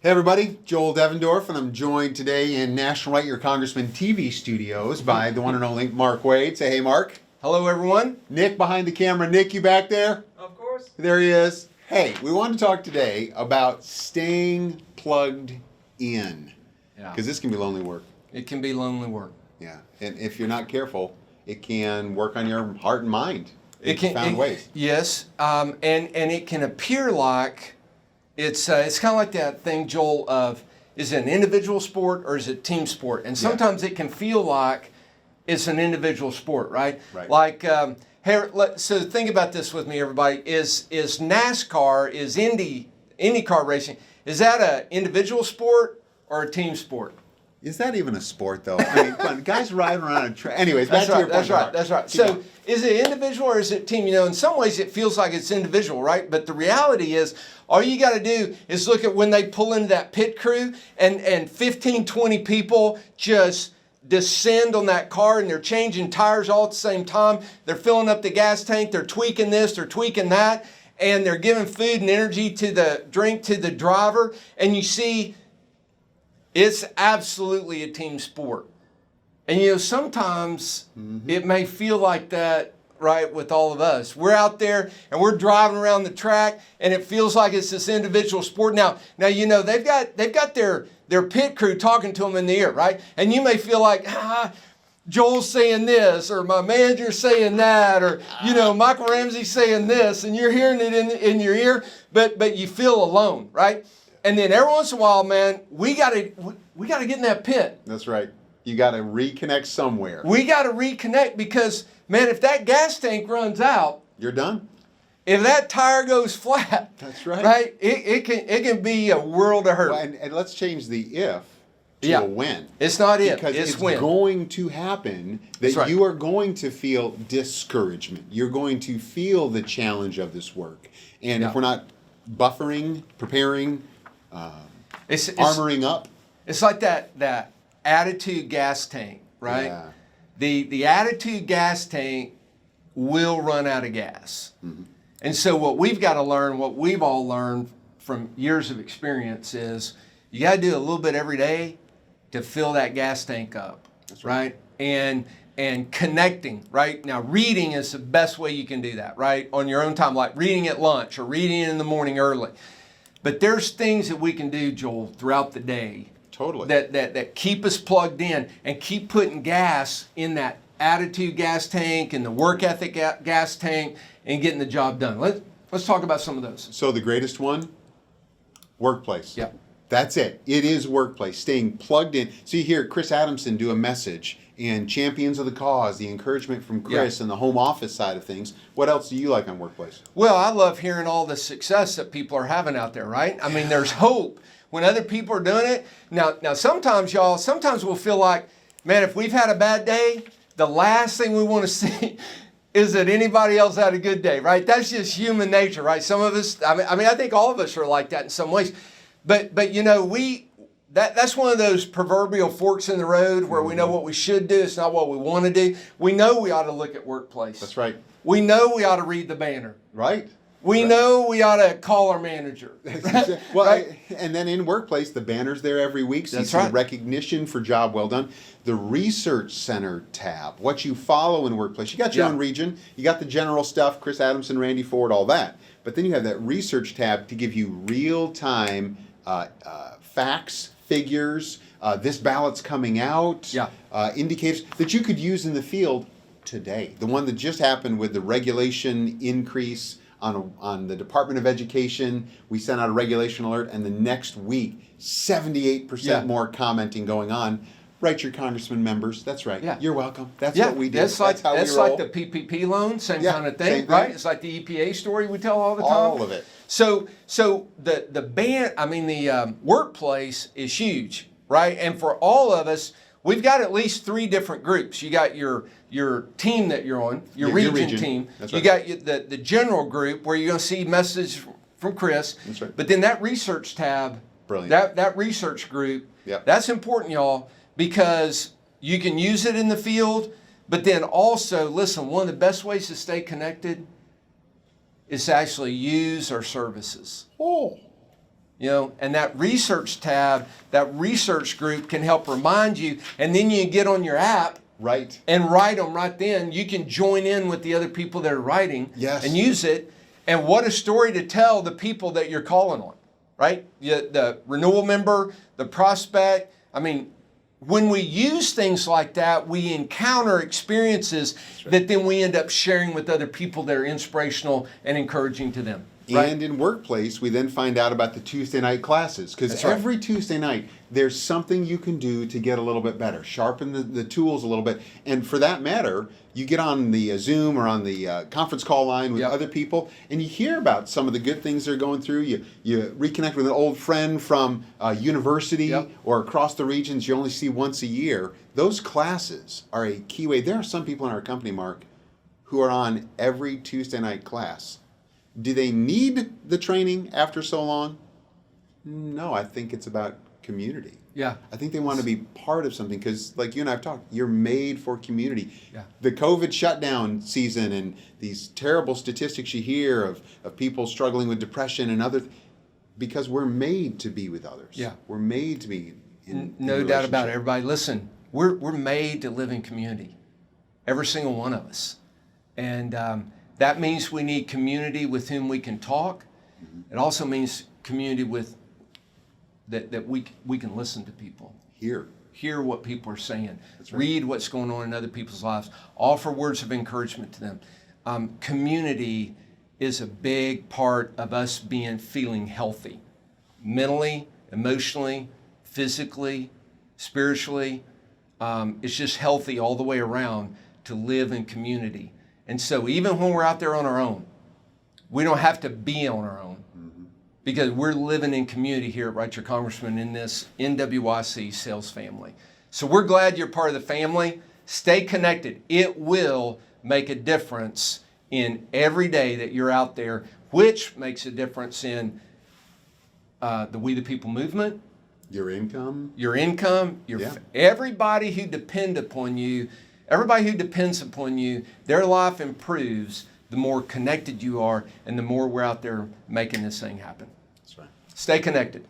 Hey everybody, Joel Devendorf, and I'm joined today in National Write Your Congressman TV studios by the one and only Mark Wade. Say hey, Mark. Hello, everyone. Nick behind the camera. Nick, you back there? Of course. There he is. Hey, we want to talk today about staying plugged in. Yeah. Because this can be lonely work. It can be lonely work. Yeah. And if you're not careful, it can work on your heart and mind in profound ways. Yes, and it can appear like it's kind of like that thing, Joel, of is it an individual sport or is it team sport? And sometimes it can feel like it's an individual sport, right? Right. Like, so think about this with me, everybody. Is NASCAR, is IndyCar racing, is that an individual sport or a team sport? Is that even a sport, though? I mean, come on, guys riding around a track. Anyways, back to your point. That's right. So, is it individual or is it team? You know, in some ways it feels like it's individual, right? But the reality is, all you got to do is look at when they pull into that pit crew and 15, 20 people just descend on that car and they're changing tires all at the same time. They're filling up the gas tank. They're tweaking this. They're tweaking that. And they're giving food and energy to the drink to the driver. And you see, it's absolutely a team sport. And you know, sometimes it may feel like that, right, with all of us. We're out there and we're driving around the track and it feels like it's this individual sport. Now you know, they've got their pit crew talking to them in the ear, right? And you may feel like, Joel's saying this, or my manager's saying that, or you know, Michael Ramsey's saying this, and you're hearing it in your ear, but you feel alone, right? And then every once in a while, man, we gotta get in that pit. That's right. You got to reconnect somewhere. We got to reconnect because, man, if that gas tank runs out, You're done. if that tire goes flat, That's right. right, it can be a world of hurt. Well, and let's change the if to Yeah. a when. It's not if, Because it's it's when. going to happen that That's right. you are going to feel discouragement. You're going to feel the challenge of this work. And Yeah. if we're not buffering, preparing, It's armoring up, It's like that attitude gas tank, right? Yeah. The attitude gas tank will run out of gas. Mm-hmm. And so what we've got to learn, what we've all learned from years of experience is you got to do a little bit every day to fill that gas tank up. That's right? And connecting, right? Now reading is the best way you can do that, right? On your own time, like reading at lunch or reading in the morning early. But there's things that we can do, Joel, throughout the day totally. that keep us plugged in and keep putting gas in that attitude gas tank and the work ethic gas tank and getting the job done. Let's talk about some of those. So the greatest one, workplace. Yep. That's it. It is workplace, staying plugged in. So you hear Chris Adamson do a message and champions of the cause, the encouragement from Chris and the home office side of things. What else do you like on workplace? Well, I love hearing all the success that people are having out there, right? I mean, there's hope when other people are doing it. Now sometimes we'll feel like, man, if we've had a bad day, the last thing we want to see is that anybody else had a good day, right? That's just human nature, right? Some of us, I mean, I think all of us are like that in some ways. But you know, that's one of those proverbial forks in the road where we know what we should do. It's not what we want to do. We know we ought to look at workplace. That's right. We know we ought to read the banner. Right. We know we ought to call our manager. Well, Right? and then in workplace, the banner's there every week. So That's you see right. recognition for job well done. The research center tab, what you follow in workplace. You got your Yeah. own region. You got the general stuff, Chris Adamson, Randy Ford, all that. But then you have that research tab to give you real-time facts, figures, this ballot's coming out, Yeah. indicators that you could use in the field today. The one that just happened with the regulation increase on the Department of Education, we sent out a regulation alert, and the next week, 78% more commenting going on. Write your congressman members. That's right. Yeah. You're welcome. That's what we do. That's how we roll. like the PPP loan, same Yeah, kind of same thing, thing. right? It's like the EPA story we tell all the time. All of it. So the workplace is huge, right? And for all of us, we've got at least 3 different groups. You got your team that you're on, your region team. That's You right. got the general group where you're going to see message from Chris. That's right. But then that research tab, Brilliant. that research group, Yep. that's important, y'all, because you can use it in the field, but then also, listen, one of the best ways to stay connected is to actually use our services. Oh. and that research tab, that research group can help remind you, and then you get on your app Right. and write them right then. You can join in with the other people that are writing Yes. and use it. And what a story to tell the people that you're calling on, right? The renewal member, the prospect. I mean, when we use things like that, we encounter experiences that then we end up sharing with other people that are inspirational and encouraging to them. Right? And in workplace, we then find out about the Tuesday night classes, because That's right. every Tuesday night there's something you can do to get a little bit better, sharpen the tools a little bit. And for that matter, you get on the Zoom or on the conference call line with Yep. other people, and you hear about some of the good things they're going through. You reconnect with an old friend from university Yep. or across the regions you only see once a year. Those classes are a key way. There are some people in our company, Mark, who are on every Tuesday night class. Do they need the training after so long? No, I think it's about community. Yeah. I think they want to be part of something because, like you and I have talked, you're made for community. Yeah. The COVID shutdown season and these terrible statistics you hear of people struggling with depression and other, because we're made to be with others. Yeah. We're made to be in No doubt about it. relationship. Everybody, listen, we're made to live in community. Every single one of us. And that means we need community with whom we can talk. It also means community with that we can listen to people, Here. hear what people are saying, That's right. read what's going on in other people's lives, offer words of encouragement to them. Community is a big part of us feeling healthy, mentally, emotionally, physically, spiritually. It's just healthy all the way around to live in community. And so even when we're out there on our own, we don't have to be on our own because we're living in community here at Write Your Congressman in this NWYC sales family. So we're glad you're part of the family. Stay connected. It will make a difference in every day that you're out there, which makes a difference in the We the People movement, Your income. your income, Yeah. everybody who depends upon you, their life improves the more connected you are and the more we're out there making this thing happen. That's right. Stay connected.